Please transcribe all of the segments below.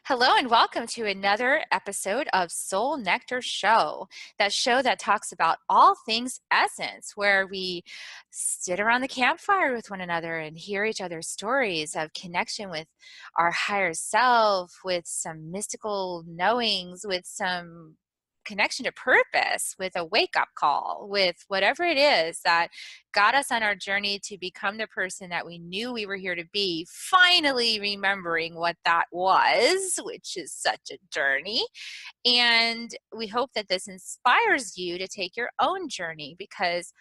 Hello and welcome to another episode of Soul Nectar Show, that show that talks about all things essence, where we sit around the campfire with one another and hear each other's stories of connection with our higher self, with some mystical knowings, with some connection to purpose, with a wake-up call, with whatever it is that got us on our journey to become the person that we knew we were here to be, finally remembering what that was, which is such a journey. And we hope that this inspires you to take your own journey, because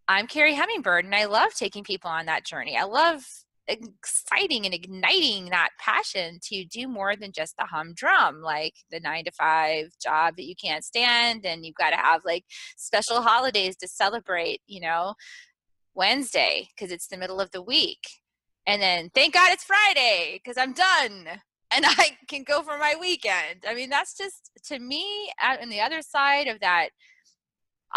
I'm Carrie Hummingbird and I love taking people on that journey. I love exciting and igniting that passion to do more than just the humdrum, like the 9 to 5 job that you can't stand, and you've got to have like special holidays to celebrate, Wednesday because it's the middle of the week. And then thank God it's Friday because I'm done and I can go for my weekend. I mean, that's just, to me, on the other side of that,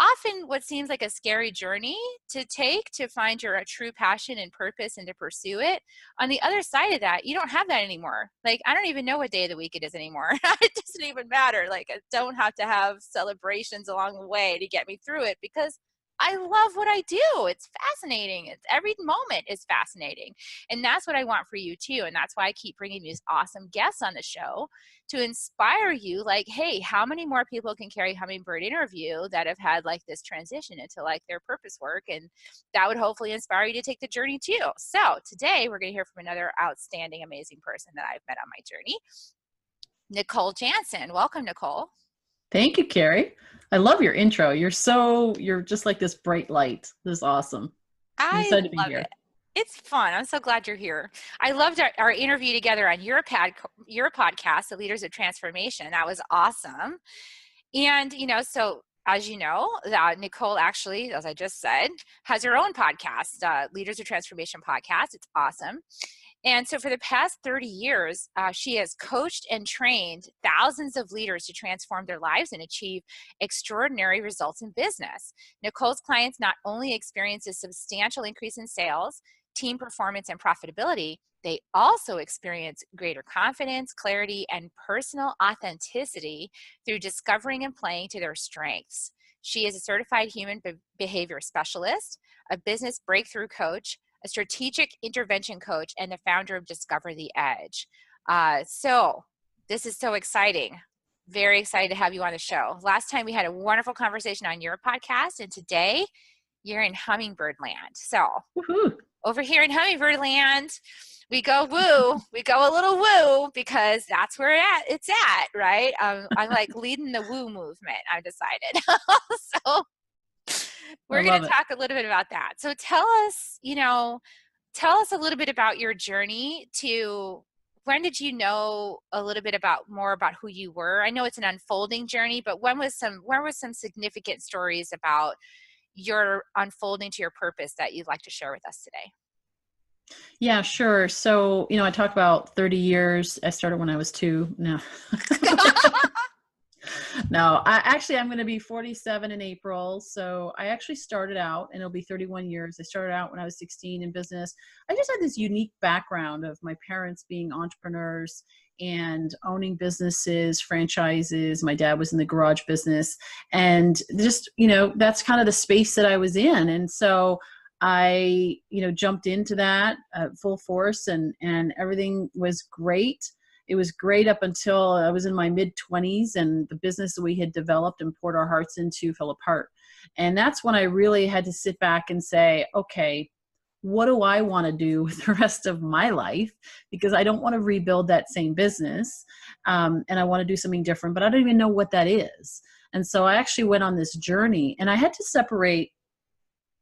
often what seems like a scary journey to take to find your true passion and purpose and to pursue it. On the other side of that, you don't have that anymore. Like, I don't even know what day of the week it is anymore. It doesn't even matter. Like, I don't have to have celebrations along the way to get me through it because I love what I do. It's fascinating. Every moment is fascinating. And that's what I want for you too. And that's why I keep bringing these awesome guests on the show to inspire you. Like, hey, how many more people can Carrie Hummingbird interview that have had like this transition into like their purpose work? And that would hopefully inspire you to take the journey too. So today we're going to hear from another outstanding, amazing person that I've met on my journey, Nicole Jansen. Welcome, Nicole. Thank you, Carrie. I love your intro. You're just like this bright light. This is awesome. I'm I excited to be love here. it. It's fun. I'm so glad you're here. I loved our interview together on your podcast, The Leaders of Transformation. That was awesome. And, so as you know, Nicole actually, as I just said, has her own podcast, Leaders of Transformation podcast. It's awesome. And so for the past 30 years, she has coached and trained thousands of leaders to transform their lives and achieve extraordinary results in business. Nicole's clients not only experience a substantial increase in sales, team performance, and profitability, they also experience greater confidence, clarity, and personal authenticity through discovering and playing to their strengths. She is a certified human behavior specialist, a business breakthrough coach, a strategic intervention coach, and the founder of Discover the Edge. So this is so exciting. Very excited to have you on the show. Last time we had a wonderful conversation on your podcast, and today you're in Hummingbird land. So Woohoo. over here in Hummingbird land, we go woo. We go a little woo because that's where it's at, right? I'm like leading the woo movement, I've decided. So I we're going love to it. talk a little bit about that. So tell us a little bit about your journey to when did you know a little bit more about who you were? I know it's an unfolding journey, but where was some significant stories about your unfolding to your purpose that you'd like to share with us today? Yeah, sure. So, I talk about 30 years. I started when I was 2. No. No, I'm going to be 47 in April. So I actually started out, and it'll be 31 years. I started out when I was 16 in business. I just had this unique background of my parents being entrepreneurs and owning businesses, franchises. My dad was in the garage business, and just, that's kind of the space that I was in. And so I, jumped into that full force, and everything was great. It was great up until I was in my mid-20s, and the business that we had developed and poured our hearts into fell apart. And that's when I really had to sit back and say, okay, what do I want to do with the rest of my life? Because I don't want to rebuild that same business, and I want to do something different, but I don't even know what that is. And so I actually went on this journey, and I had to separate,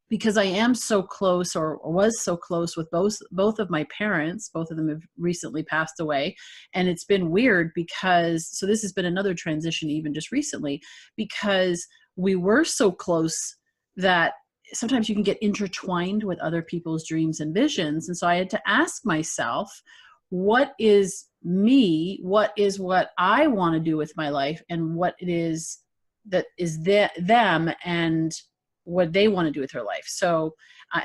because I am so close, or was so close with both of my parents. Both of them have recently passed away. And it's been weird so this has been another transition even just recently, because we were so close that sometimes you can get intertwined with other people's dreams and visions. And so I had to ask myself, what is me? What is what I want to do with my life? And what it is that is them, and what they want to do with their life. So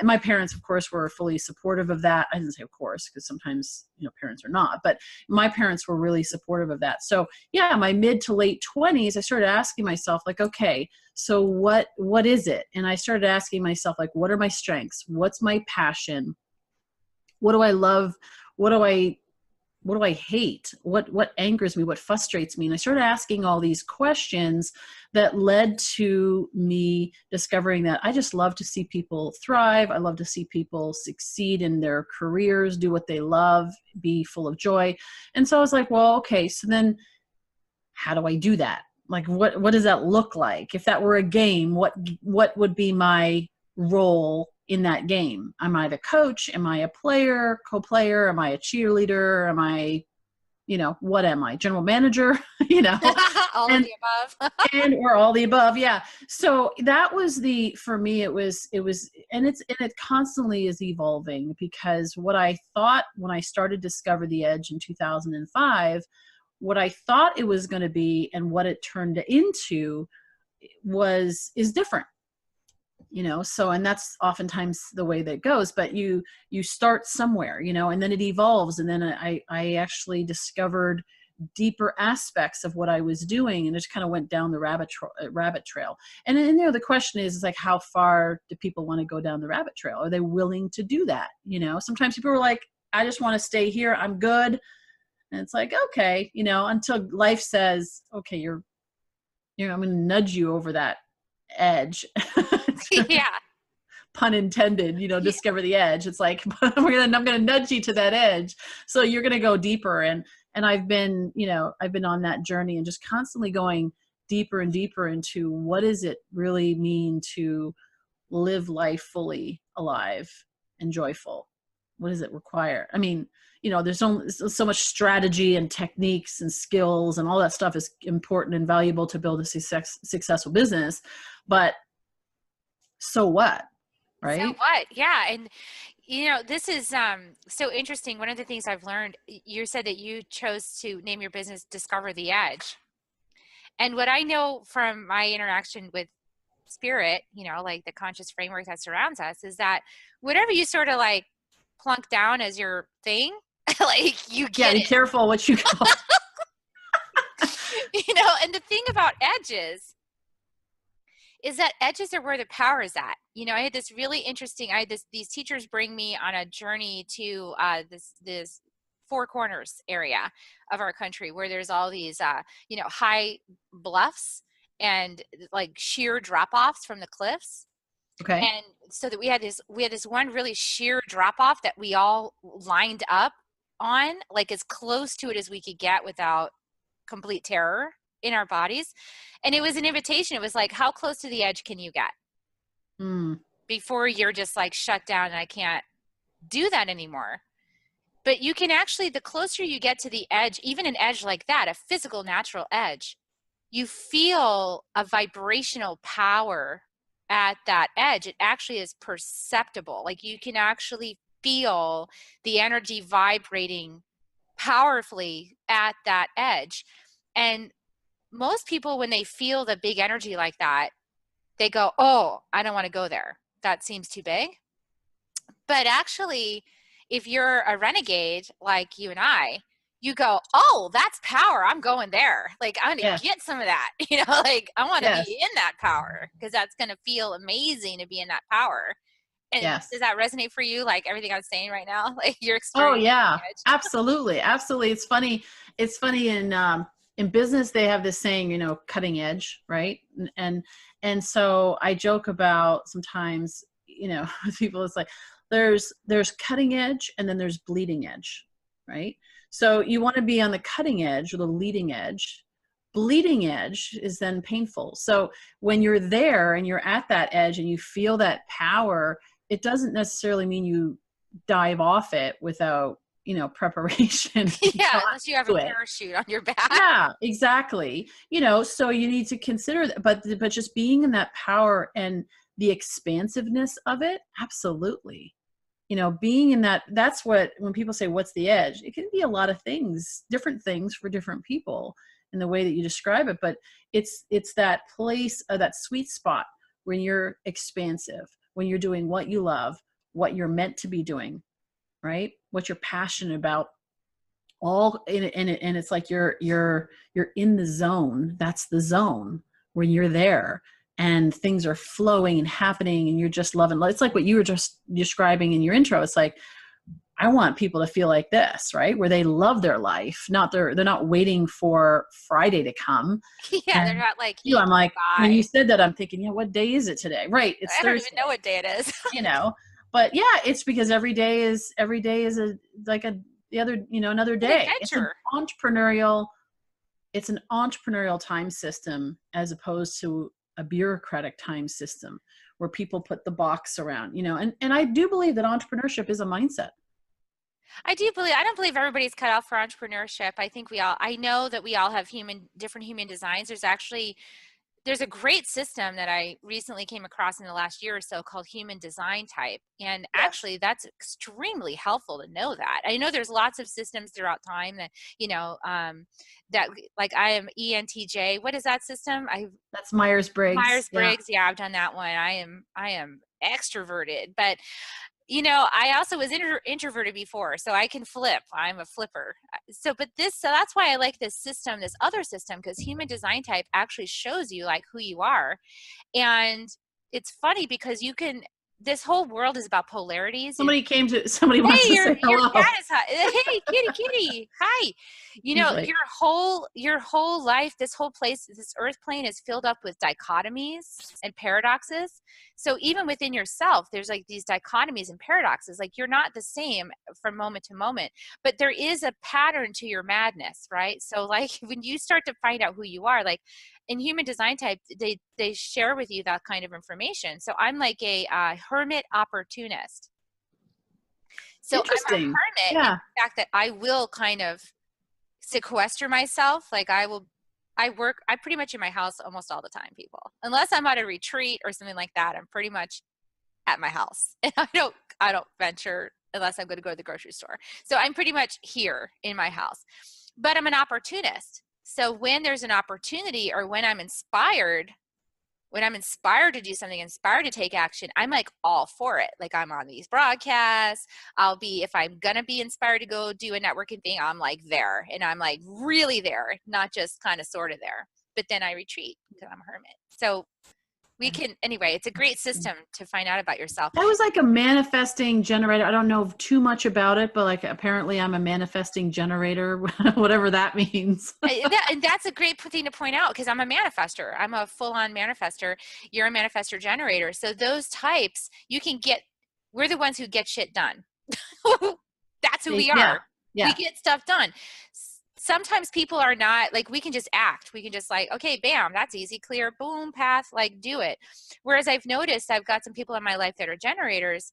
My parents, of course, were fully supportive of that. I didn't say of course, because sometimes, parents are not, but my parents were really supportive of that. So yeah, my mid to late 20s, I started asking myself, like, okay, so what is it? And I started asking myself, like, what are my strengths? What's my passion? What do I love? What do I hate? What angers me? What frustrates me? And I started asking all these questions that led to me discovering that I just love to see people thrive. I love to see people succeed in their careers, do what they love, be full of joy. And so I was like, well, okay, so then how do I do that? Like, what does that look like? If that were a game, what would be my role in that game? Am I the coach? Am I a player, co-player? Am I a cheerleader? Am I, what am I? General manager? All of and the above. and or all the above. Yeah. So that was for me, it was, and it constantly is evolving, because what I thought when I started Discover the Edge in 2005, what I thought it was going to be and what it turned into is different. So, and that's oftentimes the way that goes, but you start somewhere, and then it evolves. And then I actually discovered deeper aspects of what I was doing, and just kind of went down the rabbit trail. And then, the question is like, how far do people want to go down the rabbit trail? Are they willing to do that? Sometimes people are like, I just want to stay here. I'm good. And it's like, okay, until life says, okay, I'm going to nudge you over that edge. Yeah. Pun intended, Yeah. Discover the edge. It's like, I'm going to nudge you to that edge. So you're going to go deeper. And I've been on that journey, and just constantly going deeper and deeper into what does it really mean to live life fully alive and joyful? What does it require? I mean, there's so much strategy and techniques and skills, and all that stuff is important and valuable to build a successful business. But so what? Right? So what? Yeah. And this is so interesting. One of the things I've learned, you said that you chose to name your business Discover the Edge. And what I know from my interaction with spirit, like the conscious framework that surrounds us, is that whatever you sort of like plunk down as your thing, like you get be it. Careful what you call. And the thing about edges is that edges are where the power is at. I had this really interesting, these teachers bring me on a journey to this Four Corners area of our country, where there's all these, high bluffs and like sheer drop-offs from the cliffs. Okay. And so that we had this one really sheer drop-off that we all lined up on, like as close to it as we could get without complete terror in our bodies. And it was an invitation. It was like, how close to the edge can you get before you're just like shut down and I can't do that anymore? But you can actually, the closer you get to the edge, even an edge like that, a physical, natural edge, you feel a vibrational power at that edge. It actually is perceptible. Like you can actually feel the energy vibrating powerfully at that edge. And most people, when they feel the big energy like that, they go, oh, I don't want to go there. That seems too big. But actually, if you're a renegade like you and I, you go, oh, that's power. I'm going there. Like, I'm going to get some of that. Like I want to be in that power, because that's going to feel amazing to be in that power. And does that resonate for you? Like everything I was saying right now, like your experience? Oh yeah, absolutely. Absolutely. It's funny. In business, they have this saying, cutting edge, right? And so I joke about sometimes, with people, it's like, there's cutting edge and then there's bleeding edge, right? So you want to be on the cutting edge or the leading edge. Bleeding edge is then painful. So when you're there and you're at that edge and you feel that power, it doesn't necessarily mean you dive off it without, preparation. Yeah, unless you have a parachute on your back. Yeah, exactly. So you need to consider that, but just being in that power and the expansiveness of it, absolutely. Being in that's what, when people say, what's the edge? It can be a lot of things, different things for different people in the way that you describe it. But it's that place, that sweet spot when you're expansive, when you're doing what you love, what you're meant to be doing, right? What you're passionate about, all in it, and it's like you're in the zone. That's the zone when you're there and things are flowing and happening and you're just loving. It's like what you were just describing in your intro. It's like, I want people to feel like this, right? Where they love their life, they're not waiting for Friday to come. Yeah, they're And not like I'm like, when you bye. said that, I'm thinking, yeah, what day is it today? Right, it's I don't even Thursday. know what day it is. But yeah, it's because every day is a like a the other, another An day. adventure. It's an entrepreneurial time system as opposed to a bureaucratic time system where people put the box around, and I do believe that entrepreneurship is a mindset. I don't believe everybody's cut out for entrepreneurship. I know that we all have different human designs. There's a great system that I recently came across in the last year or so called human design type. And Yes. actually that's extremely helpful to know that. I know there's lots of systems throughout time that, that like I am ENTJ. What is that system? That's Myers-Briggs. Yeah. Myers-Briggs. Yeah, I've done that one. I am extroverted, but I also was introverted before, so I can flip. I'm a flipper. So that's why I like this system, this other system, because human design type actually shows you like who you are. And it's funny because this whole world is about polarities. Somebody wants Hey, to your say hello. cat is hot. Hey, kitty. Hi. He's like, Your whole life, this whole place, this earth plane is filled up with dichotomies and paradoxes. So even within yourself, there's like these dichotomies and paradoxes. Like you're not the same from moment to moment, but there is a pattern to your madness, right? So like when you start to find out who you are, like in human design type, they share with you that kind of information. So I'm like a hermit opportunist. So I'm a interesting. hermit in Yeah. the fact that I will kind of sequester myself. Like I pretty much in my house almost all the time, people. Unless I'm at a retreat or something like that, I'm pretty much at my house. And I don't venture unless I'm going to go to the grocery store. So I'm pretty much here in my house. But I'm an opportunist. So when there's an opportunity or when I'm inspired to do something, inspired to take action, I'm like all for it. Like I'm on these broadcasts. If I'm going to be inspired to go do a networking thing, I'm like there, and I'm like really there, not just kind of sort of there. But then I retreat because I'm a hermit. So anyway, it's a great system to find out about yourself. That was like a manifesting generator. I don't know too much about it, but like apparently I'm a manifesting generator, whatever that means. And that's a great thing to point out because I'm a manifester. I'm a full-on manifester. You're a manifester generator. So those types, we're the ones who get shit done. That's who we Yeah. are. Yeah. We get stuff done. Sometimes people are not like, we can just act. We can just like, okay, bam, that's easy, clear, boom, path, like do it. Whereas I've noticed I've got some people in my life that are generators.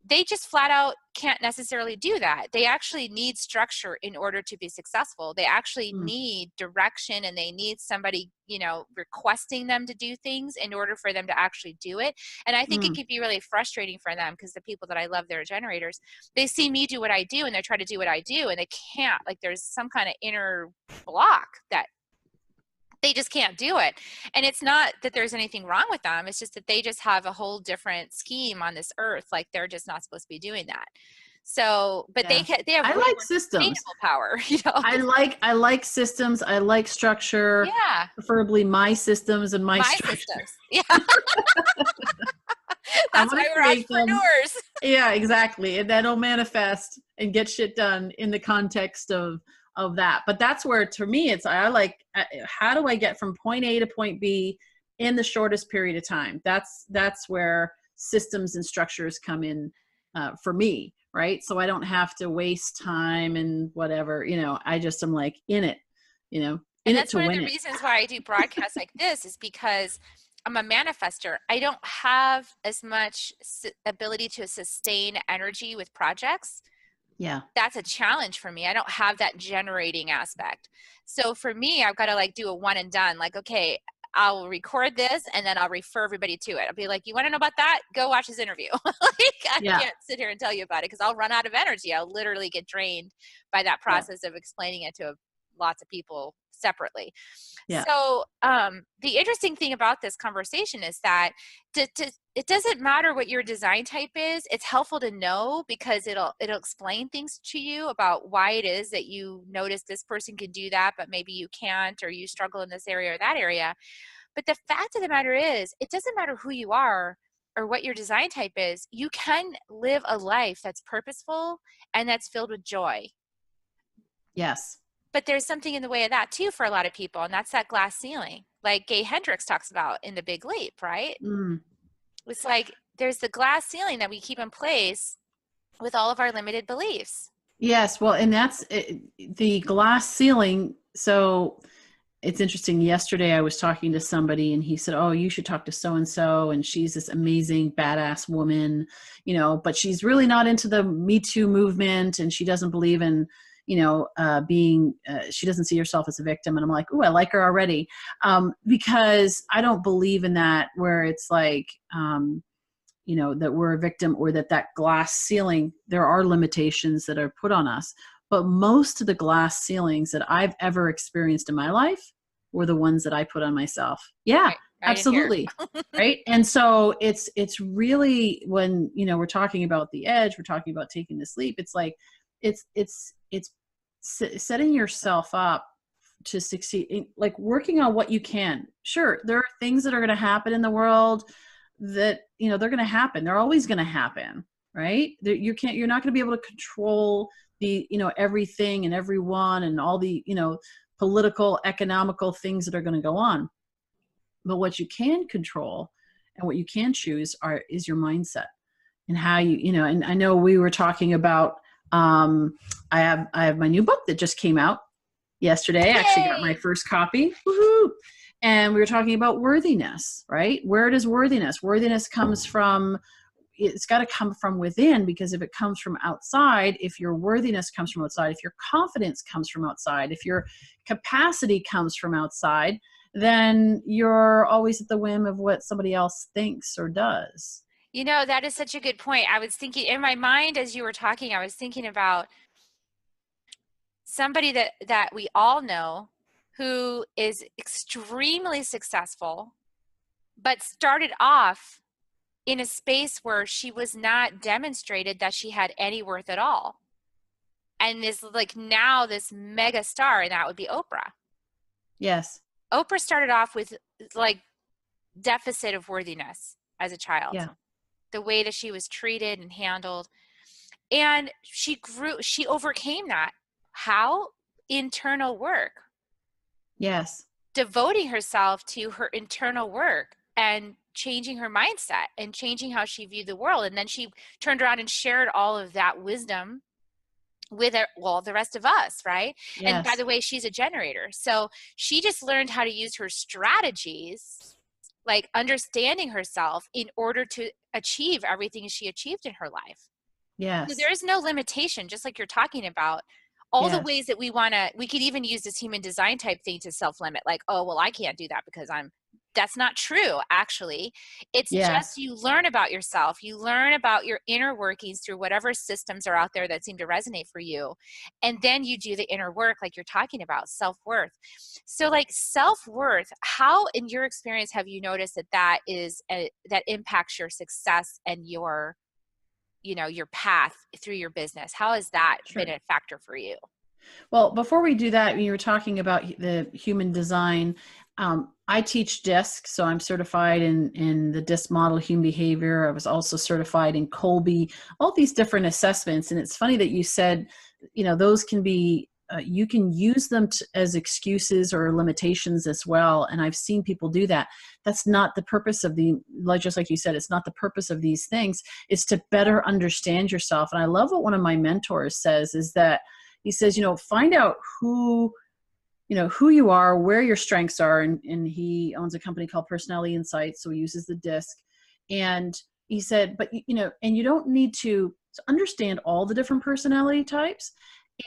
They just flat out can't necessarily do that. They actually need structure in order to be successful. They actually Mm. need direction, and they need somebody, requesting them to do things in order for them to actually do it. And I think it Mm. can be really frustrating for them because the people that I love that are generators, they see me do what I do and they try to do what I do and they can't. Like there's some kind of inner block that they just can't do it. And it's not that there's anything wrong with them. It's just that they just have a whole different scheme on this earth. Like they're just not supposed to be doing that. So, but Yeah. they have I way like more systems. sustainable power, I like systems. I like structure, Yeah. preferably my systems and my My structure. systems. Yeah. I That's want why to we're create them. entrepreneurs. Yeah, exactly. And that'll manifest and get shit done in the context of that. But that's where, to me, it's how do I get from point A to point B in the shortest period of time? That's where systems and structures come in for me, right? So I don't have to waste time and whatever. I just am like in it, in And it that's to one of win the it. reasons why I do broadcasts like this is because I'm a manifester. I don't have as much ability to sustain energy with projects. Yeah. That's a challenge for me. I don't have that generating aspect. So for me, I've got to like do a one and done. Like, okay, I'll record this and then I'll refer everybody to it. I'll be like, you want to know about that? Go watch this interview. Like, I Yeah. can't sit here and tell you about it because I'll run out of energy. I'll literally get drained by that Yeah. process of explaining it to lots of people separately. Yeah. So the interesting thing about this conversation is that to it doesn't matter what your design type is. It's helpful to know because it'll explain things to you about why it is that you notice this person can do that, but maybe you can't, or you struggle in this area or that area. But the fact of the matter is, it doesn't matter who you are or what your design type is. You can live a life that's purposeful and that's filled with joy. Yes. But there's something in the way of that too for a lot of people, and that's that glass ceiling, like Gay Hendricks talks about in The Big Leap, right? Mm. It's like there's the glass ceiling that we keep in place with all of our limited beliefs. Yes. Well, and that's it, the glass ceiling. So it's interesting. Yesterday I was talking to somebody and he said, "Oh, you should talk to so-and-so. And she's this amazing, badass woman, you know, but she's really not into the Me Too movement. And she doesn't believe in, you know, she doesn't see herself as a victim." And I'm like, "Ooh, I like her already." Because I don't believe in that where it's like, you know, that we're a victim or that glass ceiling, there are limitations that are put on us. But most of the glass ceilings that I've ever experienced in my life were the ones that I put on myself. Yeah, Right in here. absolutely. Right. And so it's really when, you know, we're talking about the edge, we're talking about taking this leap. It's like, it's setting yourself up to succeed, like working on what you can. Sure, there are things that are going to happen in the world that, you know, they're going to happen. They're always going to happen, right? You're not going to be able to control the, you know, everything and everyone and all the, you know, political, economical things that are going to go on. But what you can control and what you can choose is your mindset and how you know, and I know we were talking about, I have my new book that just came out yesterday. I actually got my first copy. Woohoo! And we were talking about worthiness, right? Where does worthiness? Worthiness comes from, it's got to come from within, because if it comes from outside, if your worthiness comes from outside, if your confidence comes from outside, if your capacity comes from outside, then you're always at the whim of what somebody else thinks or does. You know, that is such a good point. I was thinking in my mind as you were talking, I was thinking about somebody that we all know who is extremely successful, but started off in a space where she was not demonstrated that she had any worth at all. And is like now this mega star, and that would be Oprah. Yes. Oprah started off with like deficit of worthiness as a child, Yeah. the way that she was treated and handled. And she overcame that. How? Internal work. Yes. Devoting herself to her internal work and changing her mindset and changing how she viewed the world. And then she turned around and shared all of that wisdom with the rest of us, right? Yes. And by the way, she's a generator. So she just learned how to use her strategies, like understanding herself in order to achieve everything she achieved in her life. Yes. So there is no limitation, just like you're talking about. All the Yes. ways that we could even use this human design type thing to self-limit, like, oh, well, I can't do that because that's not true, actually. It's Yes. just you learn about yourself. You learn about your inner workings through whatever systems are out there that seem to resonate for you. And then you do the inner work, like you're talking about, self-worth. So like self-worth, how in your experience have you noticed that impacts your success and your, you know, your path through your business? How has that Sure. been a factor for you? Well, before we do that, when you were talking about the human design, I teach DISC, so I'm certified in the DISC model, human behavior. I was also certified in Colby, all these different assessments. And it's funny that you said, you know, those can be, you can use them as excuses or limitations as well. And I've seen people do that. That's not the purpose of just like you said, it's not the purpose of these things. It's to better understand yourself. And I love what one of my mentors says is that he says, you know, find out who you are, where your strengths are. And he owns a company called Personality Insights. So he uses the DISC. And he said, but you know, and you don't need to understand all the different personality types.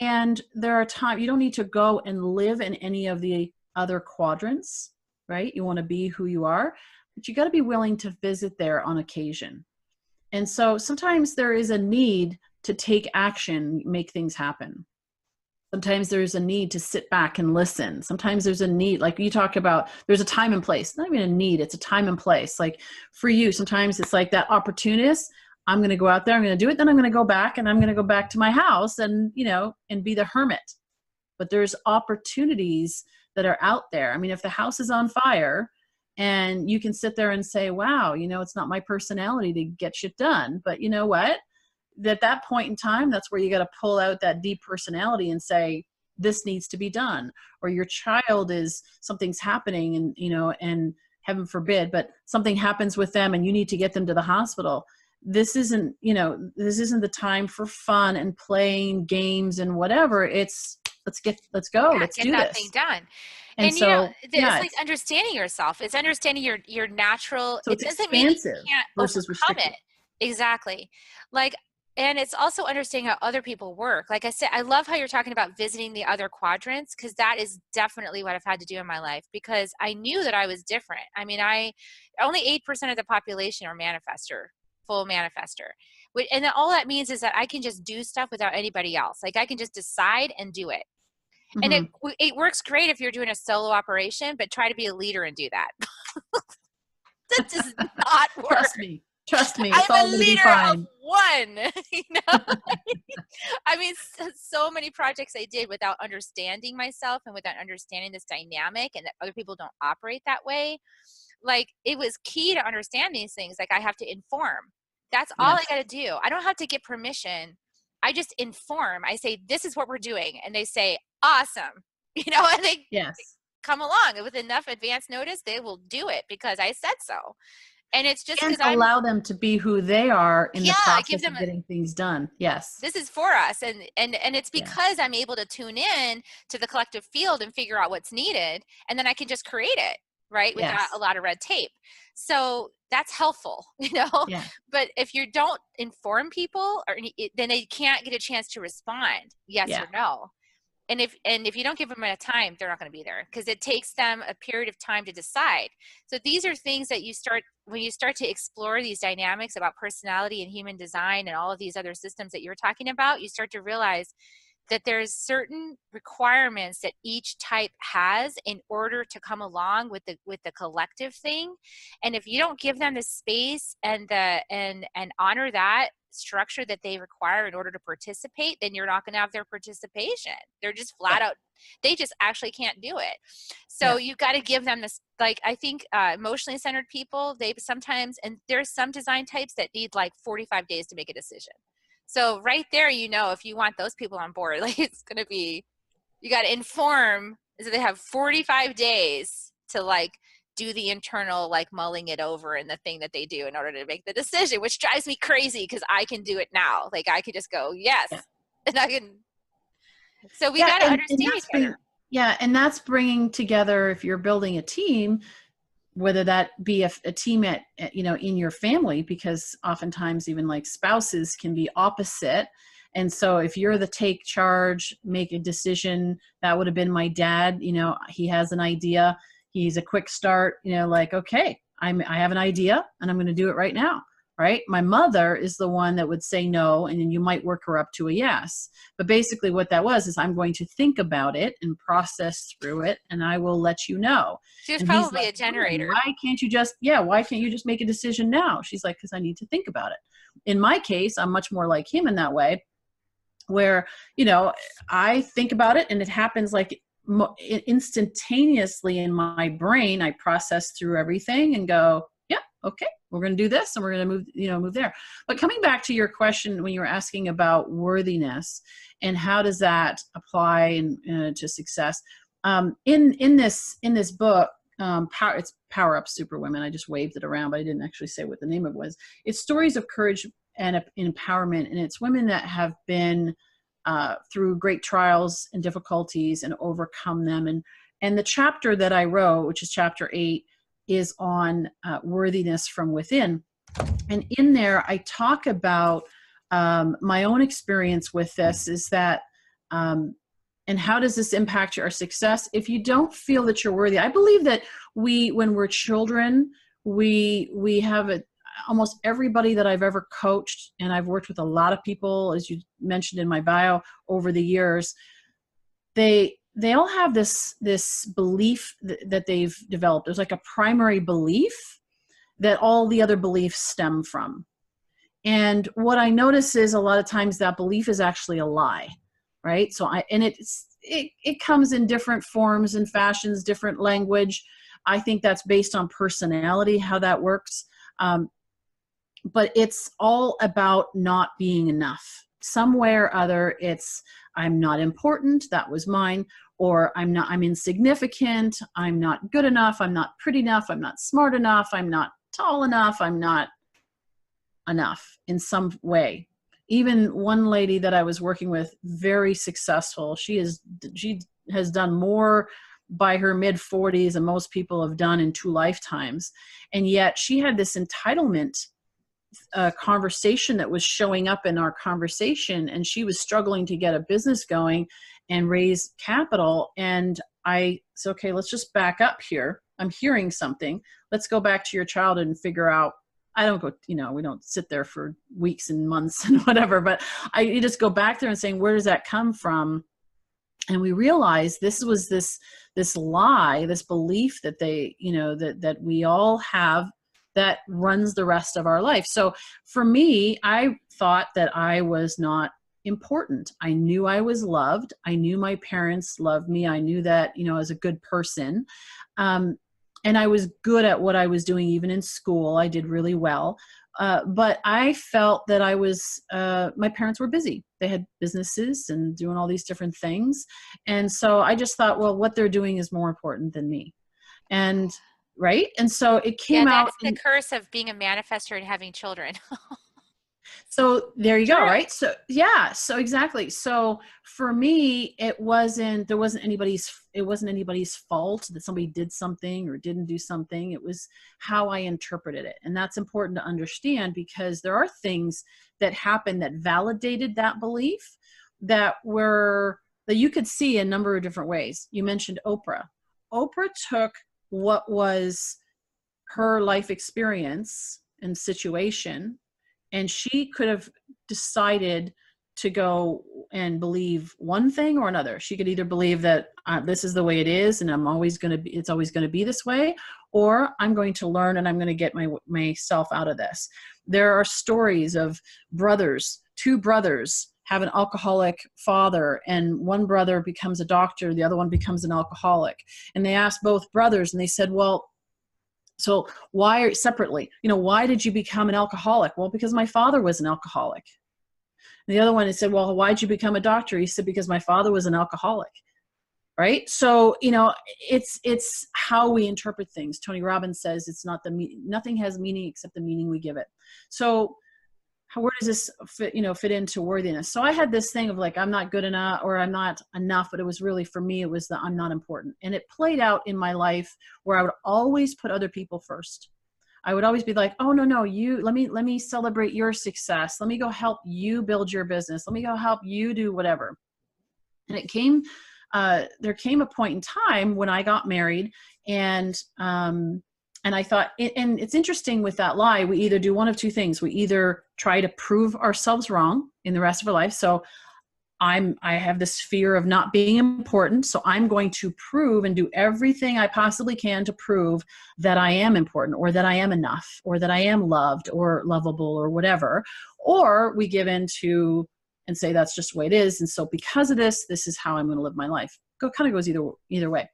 And there are times you don't need to go and live in any of the other quadrants, right? You want to be who you are, but you got to be willing to visit there on occasion. And so sometimes there is a need to take action, make things happen. Sometimes there's a need to sit back and listen. Sometimes there's a need, like you talked about, there's a time and place. Not even a need, it's a time and place. Like for you, sometimes it's like that opportunist. I'm going to go out there, I'm going to do it, then I'm going to go back and I'm going to go back to my house and, and be the hermit. But there's opportunities that are out there. I mean, if the house is on fire and you can sit there and say, wow, it's not my personality to get shit done. But you know what? At that point in time, that's where you got to pull out that deep personality and say, this needs to be done. Or your child something's happening and heaven forbid, but something happens with them and you need to get them to the hospital. This isn't the time for fun and playing games and whatever. It's let's go. Yeah, Let's get do that this. thing done. And And so, it's like understanding yourself. It's understanding your natural. so It it's doesn't mean you expansive can't versus overcome restrictive. it. Exactly. Like, and it's also understanding how other people work. Like I said, I love how you're talking about visiting the other quadrants, because that is definitely what I've had to do in my life, because I knew that I was different. I mean, only 8% of the population are full manifester. And then all that means is that I can just do stuff without anybody else. Like I can just decide and do it. And Mm-hmm. it works great if you're doing a solo operation, but try to be a leader and do that. That does not work. Trust me, it's I'm all a going to be leader of fine. one. I mean, so many projects I did without understanding myself and without understanding this dynamic and that other people don't operate that way. Like, it was key to understand these things. Like, I have to inform. That's all I Yes. got to do. I don't have to get permission. I just inform. I say, this is what we're doing. And they say, awesome. And they Yes. come along with enough advance notice. They will do it because I said so. And it's just And because allow them to be who they are in the give process them of getting things done. Yes. this is for us. And it's Yeah. because I'm able to tune in to the collective field and figure out what's needed. And then I can just create it, right? Without a Yes. lot of red tape. So that's helpful, Yeah. but if you don't inform people then they can't get a chance to respond yes Yeah. or no. And if you don't give them enough time, they're not going to be there, because it takes them a period of time to decide. So these are things that when you start to explore these dynamics about personality and human design and all of these other systems that you're talking about, you start to realize that there's certain requirements that each type has in order to come along with the collective thing. And if you don't give them the space and honor that structure that they require in order to participate, then you're not going to have their participation. They're just flat out, they just actually can't do it. So you've got to give them this. Like, I think emotionally centered people, they sometimes, and there's some design types that need like 45 days to make a decision. So right there, if you want those people on board, like, it's going to be, you got to inform. So they have 45 days to like do the internal, like, mulling it over and the thing that they do in order to make the decision, which drives me crazy because I can do it now. Like, I could just go, yes. Yeah. And I can. So we got to understand each other. And that's bringing together, if you're building a team, whether that be a team in your family, because oftentimes even like spouses can be opposite. And so if you're the take charge, make a decision, that would have been my dad. He has an idea. He's a quick start, like, okay, I have an idea and I'm going to do it right now. Right. My mother is the one that would say no, and then you might work her up to a yes. But basically what that was is, I'm going to think about it and process through it, and I will let you know. She was And he's probably like, a generator. why can't you just make a decision now? She's like, because I need to think about it. In my case, I'm much more like him in that way, where, I think about it and it happens like instantaneously in my brain. I process through everything and go, yeah, okay, we're going to do this and we're going to move there. But coming back to your question, when you were asking about worthiness and how does that apply to success, in this book, it's Power Up Superwomen. I just waved it around, but I didn't actually say what the name of it was. It's stories of courage and empowerment, and it's women that have been through great trials and difficulties and overcome them. And the chapter that I wrote, which is chapter 8, is on worthiness from within. And in there, I talk about my own experience with this, is that, and how does this impact our success? If you don't feel that you're worthy, I believe that when we're children, we have almost everybody that I've ever coached, and I've worked with a lot of people, as you mentioned in my bio, over the years, they all have this belief that they've developed. There's like a primary belief that all the other beliefs stem from. And what I notice is a lot of times that belief is actually a lie, right? So it comes in different forms and fashions, different language. I think that's based on personality, how that works. But it's all about not being enough. Some way or other, it's I'm not important, that was mine, or I'm insignificant, I'm not good enough, I'm not pretty enough, I'm not smart enough, I'm not tall enough, I'm not enough in some way. Even one lady that I was working with, very successful, she has done more by her mid 40s than most people have done in 2 lifetimes. And yet she had this entitlement conversation that was showing up in our conversation, and she was struggling to get a business going and raise capital. And I said, okay, let's just back up here. I'm hearing something. Let's go back to your childhood and figure out. I don't go, we don't sit there for weeks and months and whatever, but you just go back there and saying, where does that come from? And we realized this was this lie, this belief that that we all have that runs the rest of our life. So for me, I thought that I was not important. I knew I was loved. I knew my parents loved me. I knew that, I was a good person. And I was good at what I was doing, even in school. I did really well. But I felt that my parents were busy. They had businesses and doing all these different things. And so I just thought, well, what they're doing is more important than me. And right. And so it came out. That's the curse of being a manifestor and having children. So there you go. Right. So yeah, so exactly. So for me, it wasn't anybody's fault that somebody did something or didn't do something. It was how I interpreted it. And that's important to understand, because there are things that happened that validated that belief that you could see a number of different ways. You mentioned Oprah. Oprah took what was her life experience and situation, and she could have decided to go and believe one thing or another. She could either believe that this is the way it is and it's always going to be this way, or I'm going to learn and I'm going to get myself out of this. There are stories of two brothers have an alcoholic father, and one brother becomes a doctor, the other one becomes an alcoholic. And they asked both brothers, and they said, well, so why did you become an alcoholic? Well, because my father was an alcoholic. And the other one, he said, well, why did you become a doctor? He said, because my father was an alcoholic. Right. So, it's how we interpret things. Tony Robbins says nothing has meaning except the meaning we give it. So where does this fit into worthiness? So I had this thing of like, I'm not good enough, or I'm not enough, but it was really, for me, it was that I'm not important. And it played out in my life where I would always put other people first. I would always be like, oh, no, let me celebrate your success. Let me go help you build your business. Let me go help you do whatever. And there came a point in time when I got married, and I thought, and it's interesting with that lie, we either do one of two things. We either try to prove ourselves wrong in the rest of our life. So I have this fear of not being important. So I'm going to prove and do everything I possibly can to prove that I am important, or that I am enough, or that I am loved or lovable or whatever. Or we give in to and say, that's just the way it is. And so because of this is how I'm going to live my life. Kind of goes either way.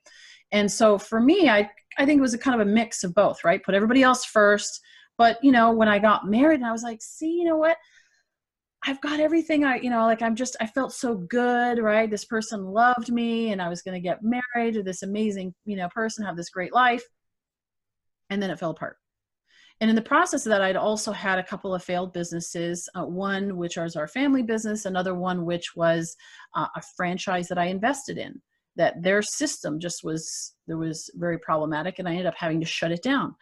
And so for me, I think it was a kind of a mix of both, right? Put everybody else first. But, when I got married, and I was like, see, you know what? I've got everything I felt so good, right? This person loved me, and I was going to get married to this amazing, person, have this great life. And then it fell apart. And in the process of that, I'd also had a couple of failed businesses, one which was our family business, another one which was a franchise that I invested in, that their system was very problematic, and I ended up having to shut it down.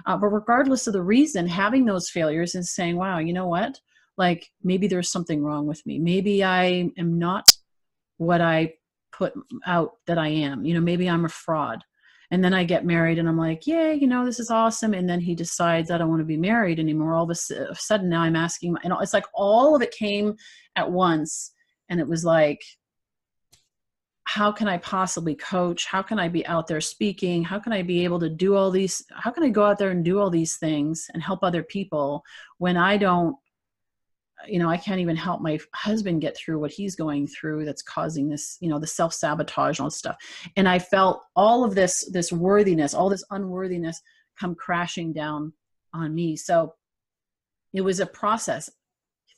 But regardless of the reason, having those failures and saying, wow, you know what? Like, maybe there's something wrong with me. Maybe I am not what I put out that I am. Maybe I'm a fraud. And then I get married, and I'm like, yay, this is awesome. And then he decides I don't want to be married anymore. All of a sudden now I'm asking, and it's like all of it came at once. And it was like, how can I possibly coach? How can I be out there speaking? How can I be able to do all these? How can I go out there and do all these things and help other people when I don't, I can't even help my husband get through what he's going through that's causing this, the self-sabotage and all this stuff. And I felt all of this worthiness, all this unworthiness come crashing down on me. So it was a process.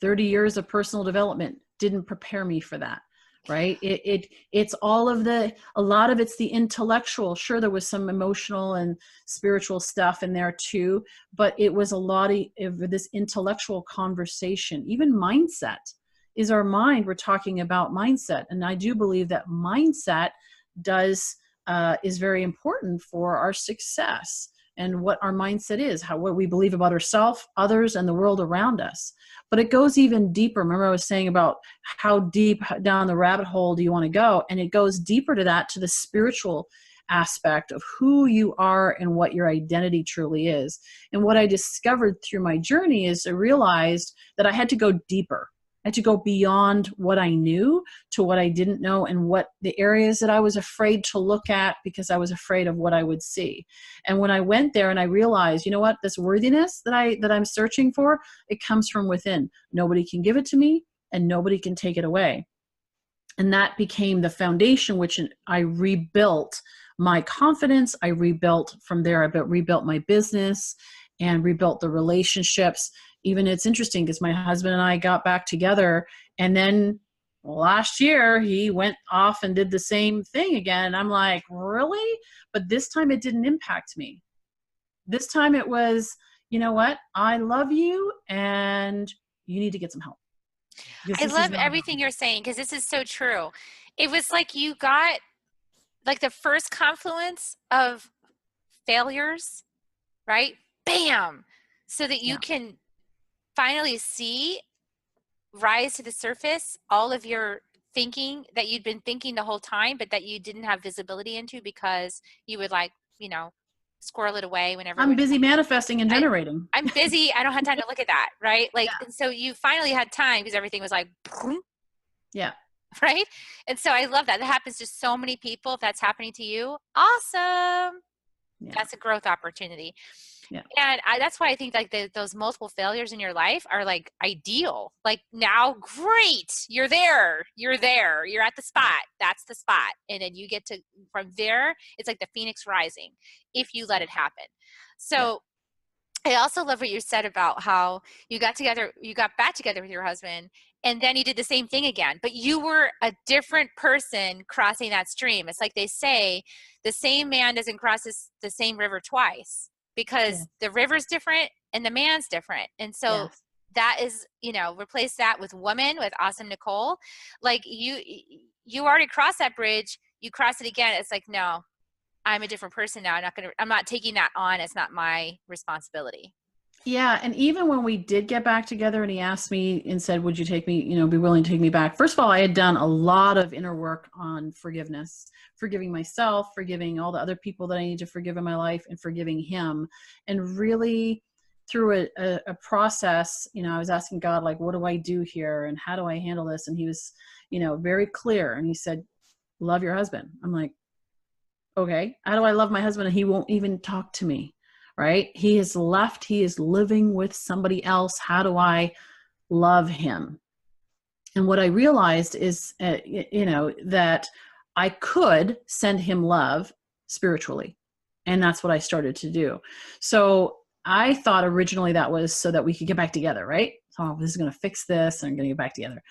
30 years of personal development didn't prepare me for that. Right. It's all of a lot of it's the intellectual. Sure, there was some emotional and spiritual stuff in there too, but it was a lot of this intellectual conversation. Even mindset is our mind. We're talking about mindset. And I do believe that mindset is very important for our success and what our mindset is, what we believe about ourselves, others, and the world around us. But it goes even deeper. Remember I was saying about how deep down the rabbit hole do you want to go? And it goes deeper to that, to the spiritual aspect of who you are and what your identity truly is. And what I discovered through my journey is I realized that I had to go deeper. I had to go beyond what I knew to what I didn't know, and what the areas that I was afraid to look at because I was afraid of what I would see. And when I went there and I realized, you know what, this worthiness that I'm searching for, it comes from within. Nobody can give it to me and nobody can take it away. And that became the foundation, which I rebuilt my confidence. I rebuilt from there. I rebuilt my business and rebuilt the relationships. Even it's interesting because my husband and I got back together, and then last year he went off and did the same thing again. And I'm like, really? But this time it didn't impact me. This time it was, you know what? I love you and you need to get some help. I love everything you're saying, because this is so true. It was like you got like the first confluence of failures, right? Bam! So that you can finally see rise to the surface all of your thinking that you'd been thinking the whole time, but that you didn't have visibility into because you would squirrel it away whenever. I'm busy manifesting and generating. I'm busy. I don't have time to look at that. Right. And so you finally had time because everything was like, yeah. Right. And so I love that. That happens to so many people. If that's happening to you, awesome. Yeah. That's a growth opportunity. Yeah. And that's why I think like those multiple failures in your life are like ideal. Like now, great. You're there. You're at the spot. That's the spot. And then you get to, from there, it's like the phoenix rising if you let it happen. So I also love what you said about how you got back together with your husband, and then you did the same thing again, but you were a different person crossing that stream. It's like they say, the same man doesn't cross the same river twice, because the river's different and the man's different. And so that is, replace that with woman, with awesome Nicole. Like you already crossed that bridge, you cross it again. It's like, no, I'm a different person now. I'm not taking that on. It's not my responsibility. Yeah. And even when we did get back together and he asked me and said, would you take me, be willing to take me back? First of all, I had done a lot of inner work on forgiveness, forgiving myself, forgiving all the other people that I need to forgive in my life, and forgiving him. And really through a process, I was asking God, like, what do I do here? And how do I handle this? And he was, very clear. And he said, love your husband. I'm like, okay, how do I love my husband? And he won't even talk to me, right? He has left. He is living with somebody else. How do I love him? And what I realized is, that I could send him love spiritually. And that's what I started to do. So I thought originally that was so that we could get back together, right? So this is going to fix this and I'm going to get back together.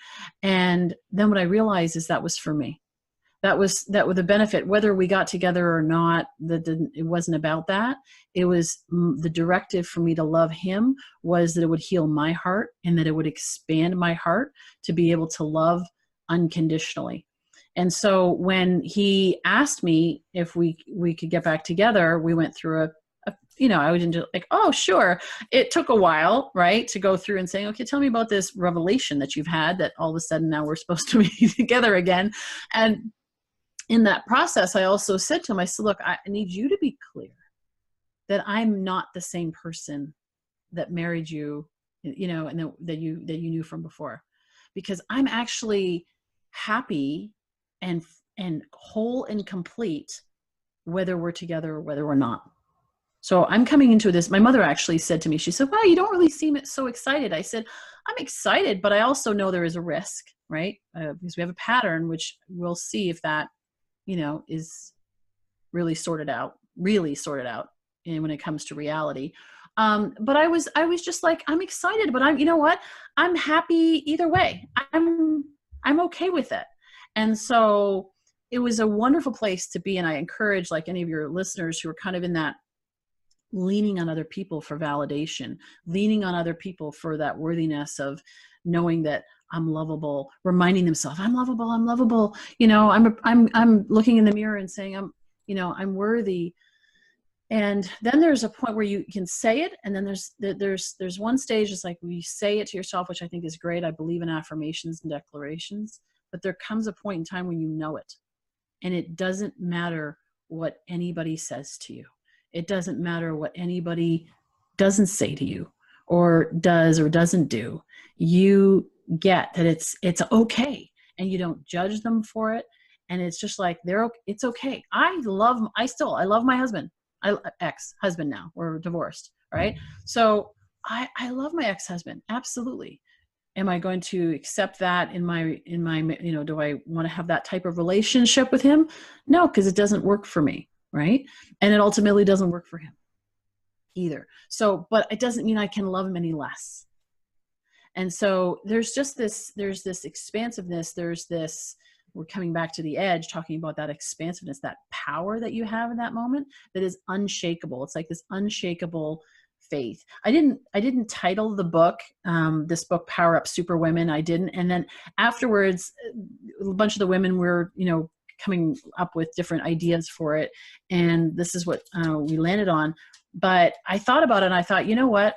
And then what I realized is that was for me. That was the benefit, whether we got together or not. It wasn't about that. It was the directive for me to love him was that it would heal my heart, and that it would expand my heart to be able to love unconditionally. And so when he asked me if we could get back together, we went through I was into like, oh, sure. It took a while, right, to go through and saying, okay, tell me about this revelation that you've had that all of a sudden now we're supposed to be together again. And in that process, I also said to him, I said, look, I need you to be clear that I'm not the same person that married you, and that you knew from before, because I'm actually happy and and whole and complete, whether we're together or whether we're not. So I'm coming into this. My mother actually said to me, she said, "Wow, you don't really seem so excited." I said, "I'm excited, but I also know there is a risk, right? Because we have a pattern, which we'll see if that, is really sorted out and when it comes to reality." But I was just like, I'm excited, but you know what? I'm happy either way. I'm okay with it. And so it was a wonderful place to be. And I encourage, like, any of your listeners who are kind of in that, leaning on other people for validation, leaning on other people for that worthiness of knowing that I'm lovable, reminding themselves I'm lovable, I'm lovable. I'm looking in the mirror and saying I'm worthy. And then there's a point where you can say it. And then there's one stage, it's like we say it to yourself, which I think is great. I believe in affirmations and declarations, but there comes a point in time when you know it, and it doesn't matter what anybody says to you. It doesn't matter what anybody doesn't say to you or does or doesn't do. You get that it's okay, and you don't judge them for it. And it's just like, it's okay. I love my husband. Ex-husband now. We're divorced, right? So I love my ex-husband. Absolutely. Am I going to accept that in my, do I want to have that type of relationship with him? No, because it doesn't work for me, right? And it ultimately doesn't work for him either. So, but it doesn't mean I can love him any less. And so there's this expansiveness. We're coming back to the edge, talking about that expansiveness, that power that you have in that moment that is unshakable. It's like this unshakable faith. I didn't title the book, this book, Power Up Superwomen. I didn't. And then afterwards, a bunch of the women were, coming up with different ideas for it. And this is what we landed on. But I thought about it, and I thought, you know what?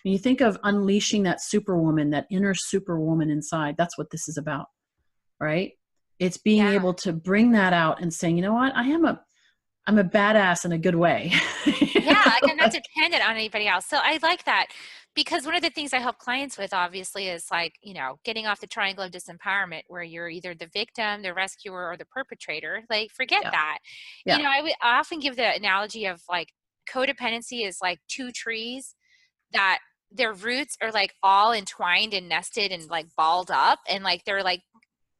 When you think of unleashing that superwoman, that inner superwoman inside, that's what this is about, right? It's being able to bring that out and saying, you know what? I'm a badass in a good way. Yeah, like I'm not dependent on anybody else. So I like that, because one of the things I help clients with, obviously, is like, getting off the triangle of disempowerment, where you're either the victim, the rescuer, or the perpetrator. Like, forget that. Yeah. I often give the analogy of, like, codependency is like two trees that their roots are like all entwined and nested and like balled up, and like they're like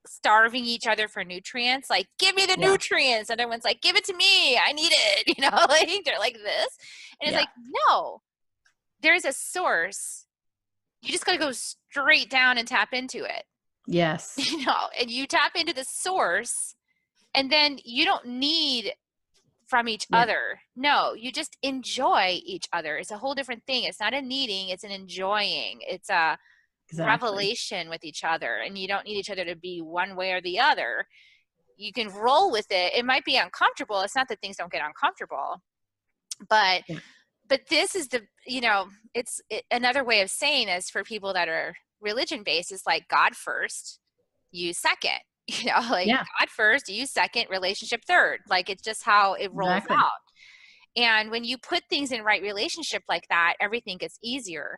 starving each other for nutrients. Like, give me the nutrients. Other one's like, give it to me, I need it. Like they're like this, and it's like, no, there's a source. You just got to go straight down and tap into it. Yes. And you tap into the source, and then you don't need from each other. No, you just enjoy each other. It's a whole different thing. It's not a needing, it's an enjoying. It's a revelation with each other, and you don't need each other to be one way or the other. You can roll with it. It might be uncomfortable. It's not that things don't get uncomfortable, but this is another way of saying is, for people that are religion based, is like God first, you second. God first, you second, relationship third. Like, it's just how it rolls out. And when you put things in right relationship like that, everything gets easier.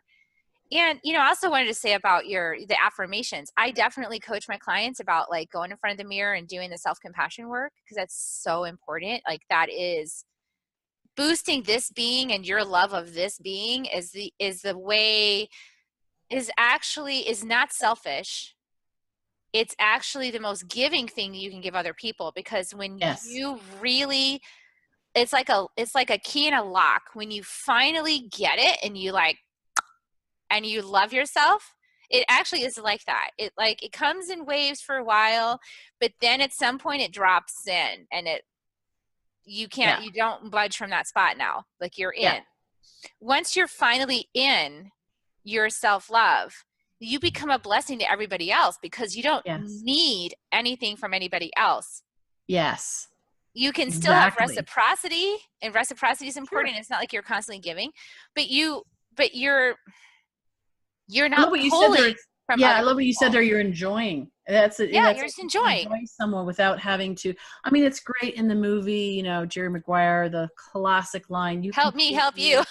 And, I also wanted to say about the affirmations. I definitely coach my clients about, like, going in front of the mirror and doing the self-compassion work, because that's so important. Like, that is boosting this being, and your love of this being is not selfish. It's actually the most giving thing you can give other people, because when you really, it's like a key in a lock. When you finally get it and you love yourself, it actually is like that. It comes in waves for a while, but then at some point it drops in, and you don't budge from that spot now. Like, you're in. Once you're finally in your self-love, you become a blessing to everybody else, because you don't need anything from anybody else. Yes. You can still have reciprocity, and reciprocity is important. Sure. It's not like you're constantly giving, but you're not pulling from I love what you said there. You're enjoying. You're just enjoying someone without having to. I mean, it's great in the movie, Jerry Maguire, the classic line, "You help me, help you."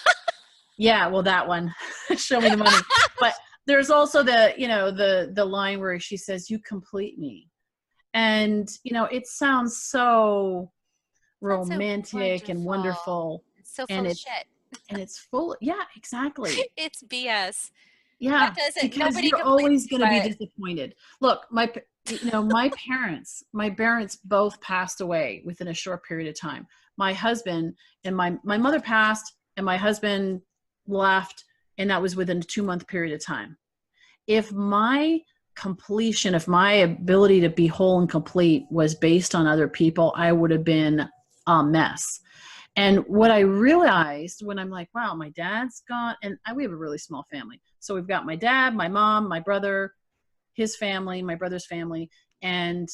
Yeah, well, that one, show me the money. But there's also the line where she says, "You complete me." And, it sounds so Sounds so romantic and wonderful. wonderful. It's so full And of it's, shit. and it's full. Yeah, exactly. It's BS. That Yeah, doesn't, because nobody you're completes, always going to be but disappointed. Look, my parents both passed away within a short period of time. My husband and my mother passed and my husband left, and that was within a 2-month period of time. If my ability to be whole and complete was based on other people, I would have been a mess. And what I realized when I'm like, wow, my dad's gone, and we have a really small family. So we've got my dad, my mom, my brother, his family, my brother's family, and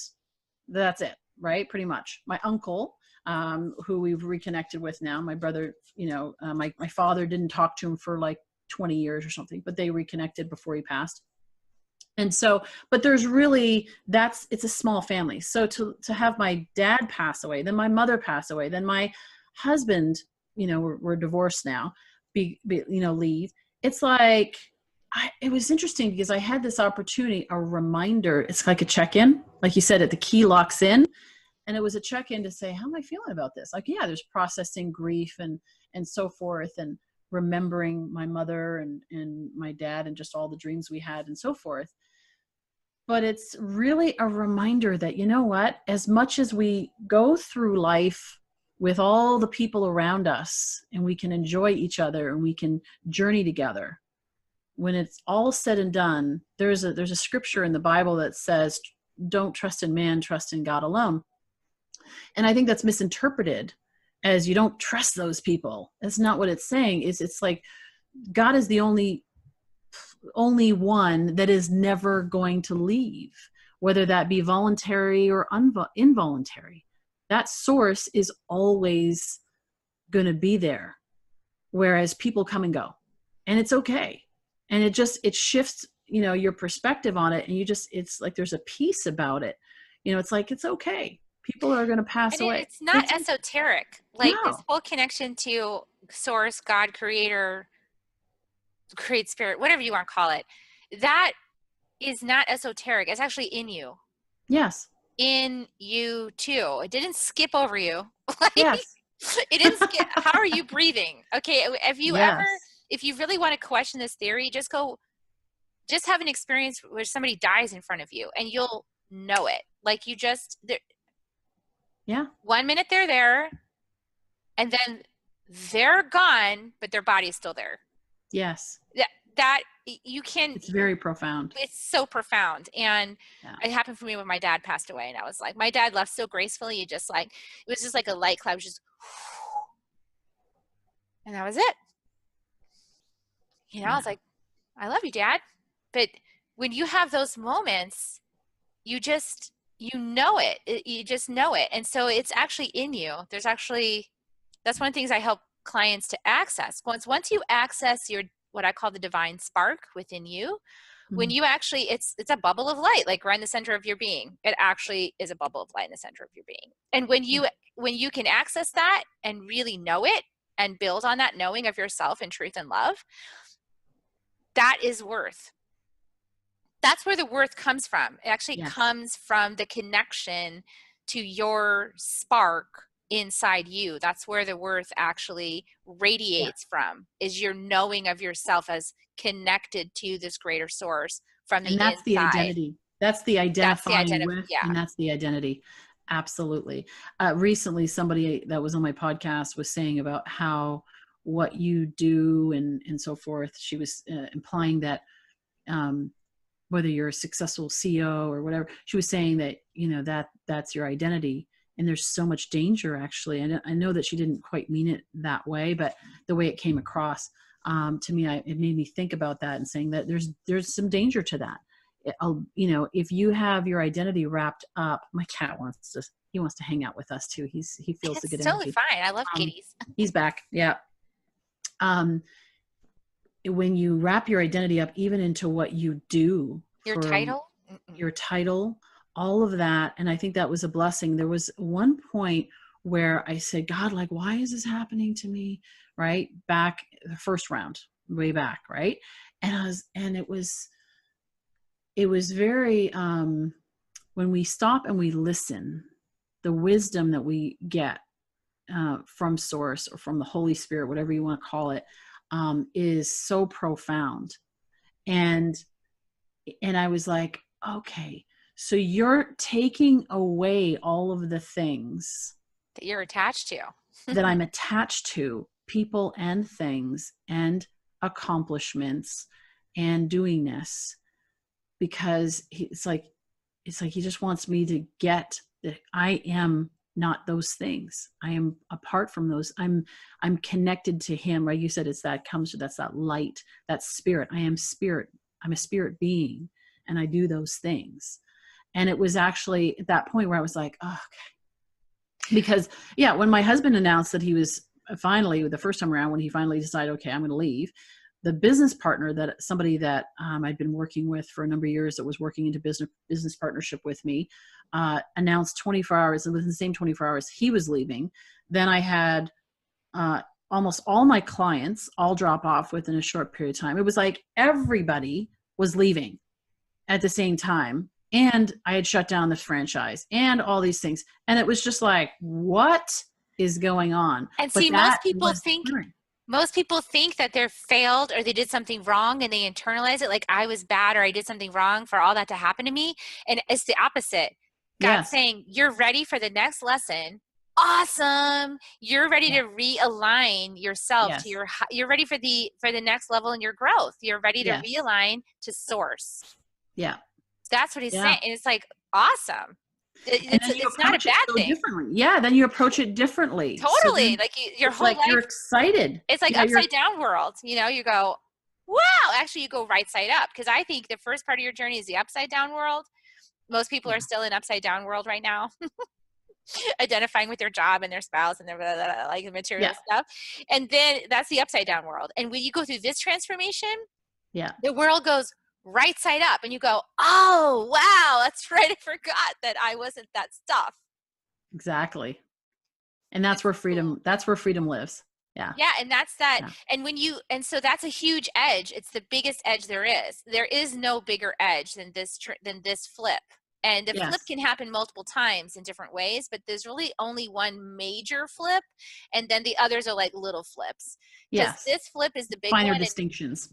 that's it, right? Pretty much. My uncle, who we've reconnected with now, my brother, my father didn't talk to him for like 20 years or something, but they reconnected before he passed. And so, but there's really, it's a small family. So to have my dad pass away, then my mother pass away, then my husband, we're divorced now, leave. It's like, it was interesting because I had this opportunity, a reminder. It's like a check-in, like you said, the key locks in. And it was a check-in to say, how am I feeling about this? Like, yeah, there's processing grief and so forth, and remembering my mother and my dad and just all the dreams we had and so forth. But it's really a reminder that, you know what, as much as we go through life with all the people around us and we can enjoy each other and we can journey together, when it's all said and done, there's a scripture in the Bible that says, don't trust in man, trust in God alone. And I think that's misinterpreted as you don't trust those people. That's not what it's saying. It's like God is the only one that is never going to leave, whether that be voluntary or involuntary. That source is always going to be there, whereas people come and go, and it's okay. And it shifts, your perspective on it. And it's like, there's a peace about it. It's like, it's okay. People are going to pass and away. it's not esoteric. Like this No. whole connection to source, God, creator, create spirit, whatever you want to call it, that is not esoteric. It's actually in you. Yes. In you too. It didn't skip over you. Like, Yes. it didn't skip. How are you breathing? Okay. Yes. If you really want to question this theory, just have an experience where somebody dies in front of you and you'll know it. Like Yeah. 1 minute they're there and then they're gone, but their body is still there. Yes. That you can, it's very profound. It's so profound. And it happened for me when my dad passed away, and I was like, my dad left so gracefully. It was just like a light cloud, just, and that was it. I was like, I love you, Dad. But when you have those moments, you just know it. You just know it. And so it's actually in you. That's one of the things I help clients to access. Once you access what I call the divine spark within you, when you actually, it's a bubble of light, like right in the center of your being. It actually is a bubble of light in the center of your being. And when you can access that and really know it and build on that knowing of yourself in truth and love, that is worth. That's where the worth comes from. It actually comes from the connection to your spark inside you. That's where the worth actually radiates from, is your knowing of yourself as connected to this greater source from the inside. And that's the identity. That's the identifying with, and that's the identity. Absolutely. Recently, somebody that was on my podcast was saying about how what you do and so forth. She was implying that whether you're a successful CEO or whatever, she was saying that that's your identity. And there's so much danger, actually. And I know that she didn't quite mean it that way, but the way it came across to me, it made me think about that and saying that there's some danger to that. If you have your identity wrapped up, my cat wants to hang out with us too. He feels it's the good totally energy. Fine. I love kitties. He's back. Yeah. When you wrap your identity up, even into what you do, your title, all of that. And I think that was a blessing. There was one point where I said, God, like, why is this happening to me? Right. Back the first round, way back. Right. And it was very, when we stop and we listen, the wisdom that we get from source or from the Holy Spirit, whatever you want to call it, is so profound. And I was like, okay, so you're taking away all of the things that you're attached to, that I'm attached to, people and things and accomplishments and doingness, because it's like he just wants me to get that I am not those things. I am apart from those. I'm connected to him, right? You said that's that light, that spirit. I am spirit. I'm a spirit being, and I do those things. And it was actually at that point where I was like, oh, okay. Because when my husband announced that he was finally, the first time around, when he finally decided, okay, I'm going to leave, the business partner, that somebody that I'd been working with for a number of years, that was working into business partnership with me, announced 24 hours, and within the same 24 hours, he was leaving. Then I had almost all my clients all drop off within a short period of time. It was like everybody was leaving at the same time. And I had shut down this franchise and all these things. And it was just like, what is going on? And But see, most people think that they're failed or they did something wrong, and they internalize it like I was bad or I did something wrong for all that to happen to me. And it's the opposite. God's saying, you're ready for the next lesson. Awesome. You're ready to realign yourself to you're ready for the next level in your growth. You're ready to realign to source. Yeah. That's what he's saying. And it's like, awesome. It's not a bad thing. Differently. Yeah. Then you approach it differently. Totally. So like your whole life. You're excited. It's like upside down world. You know, you go, wow. Actually, you go right side up. Because I think the first part of your journey is the upside down world. Most people are still in upside down world right now. Identifying with their job and their spouse and their like material stuff. And then that's the upside down world. And when you go through this transformation, the world goes right side up, and you go, oh wow, that's right, I forgot that I wasn't that stuff. Exactly. And that's where freedom lives. And that's that. And so that's a huge edge. It's the biggest edge there is no bigger edge than this flip. And the flip can happen multiple times in different ways, but there's really only one major flip, and then the others are like little flips. Because this flip is the big minor one. Distinctions.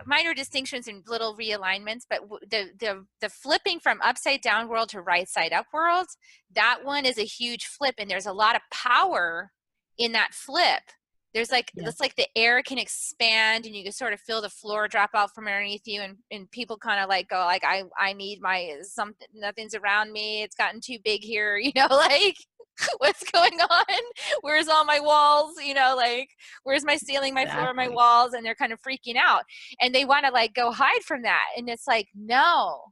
Minor distinctions and little realignments. But the flipping from upside down world to right side up world, that one is a huge flip, and there's a lot of power in that flip. There's like it's like the air can expand, and you can sort of feel the floor drop out from underneath you, and people kind of like go like I need something, nothing's around me, it's gotten too big here, you know, like what's going on? Where's all my walls? You know, like where's my ceiling, my floor, my walls? And they're kind of freaking out, and they want to like go hide from that. And it's like, no,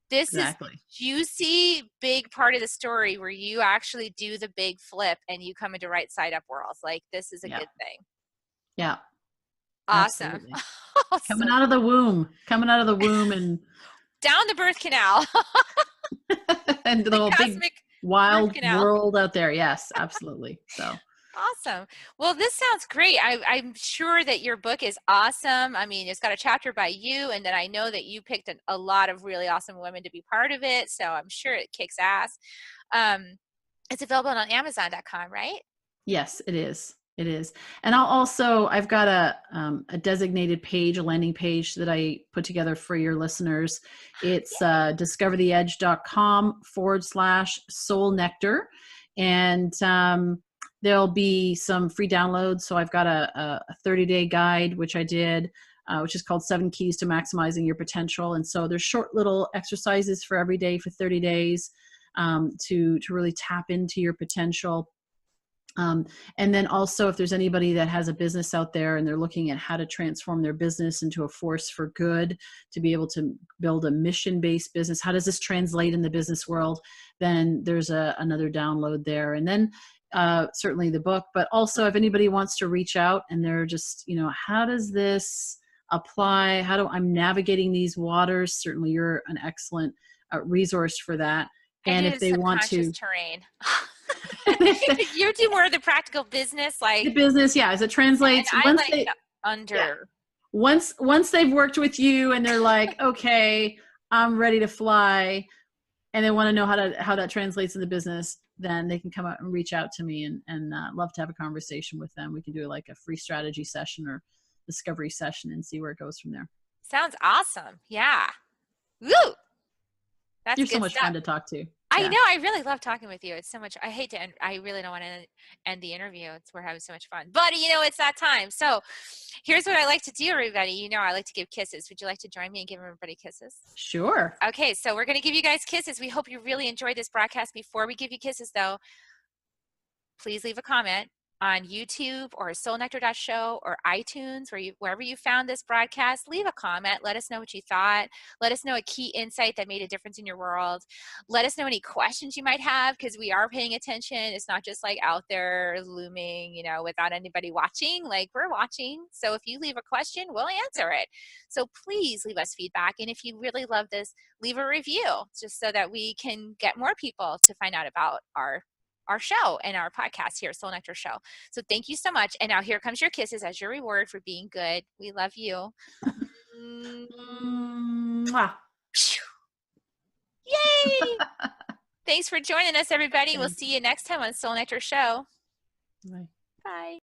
this is juicy, big part of the story where you actually do the big flip and you come into right side up worlds. Like this is a good thing. Yeah. Awesome. Coming out of the womb and down the birth canal. And the whole big wild world out there. Yes, absolutely. So awesome. Well, this sounds great. I'm sure that your book is awesome. I mean, it's got a chapter by you, and then I know that you picked a lot of really awesome women to be part of it, so I'm sure it kicks ass. It's available on Amazon.com, right? Yes, it is. It is. And I've got a designated page, a landing page that I put together for your listeners. It's discovertheedge.com/soul nectar. And there'll be some free downloads. So I've got a 30-day guide, which I did, which is called 7 Keys to Maximizing Your Potential. And so there's short little exercises for every day for 30 days to really tap into your potential. And then also, if there's anybody that has a business out there and they're looking at how to transform their business into a force for good, to be able to build a mission-based business, how does this translate in the business world? Then there's another download there. And then certainly the book, but also if anybody wants to reach out and they're just, how does this apply? I'm navigating these waters? Certainly you're an excellent resource for that. And if they want to terrain. You do more of the practical business, like the business, as it translates. Once they've worked with you and they're like, okay, I'm ready to fly. and they want to know how that translates in the business, then they can come out and reach out to me, and love to have a conversation with them. We can do like a free strategy session or discovery session and see where it goes from there. Sounds awesome. Yeah. Woo! That's You're so good much stuff. fun to talk to. I Yeah. know. I really love talking with you. It's so much. I hate to end. I really don't want to end the interview. We're having so much fun. But, it's that time. So here's what I like to do, everybody. I like to give kisses. Would you like to join me and give everybody kisses? Sure. Okay. So we're going to give you guys kisses. We hope you really enjoyed this broadcast. Before we give you kisses, though, please leave a comment on YouTube or soulnectar.show or iTunes, wherever you found this broadcast. Leave a comment. Let us know what you thought. Let us know a key insight that made a difference in your world. Let us know any questions you might have, because we are paying attention. It's not just like out there looming, without anybody watching. Like, we're watching. So if you leave a question, we'll answer it. So please leave us feedback. And if you really love this, leave a review, just so that we can get more people to find out about our show and our podcast here, Soul Nectar Show. So thank you so much. And now here comes your kisses as your reward for being good. We love you. Mwah. Yay! Thanks for joining us, everybody. We'll see you next time on Soul Nectar Show. Bye. Bye.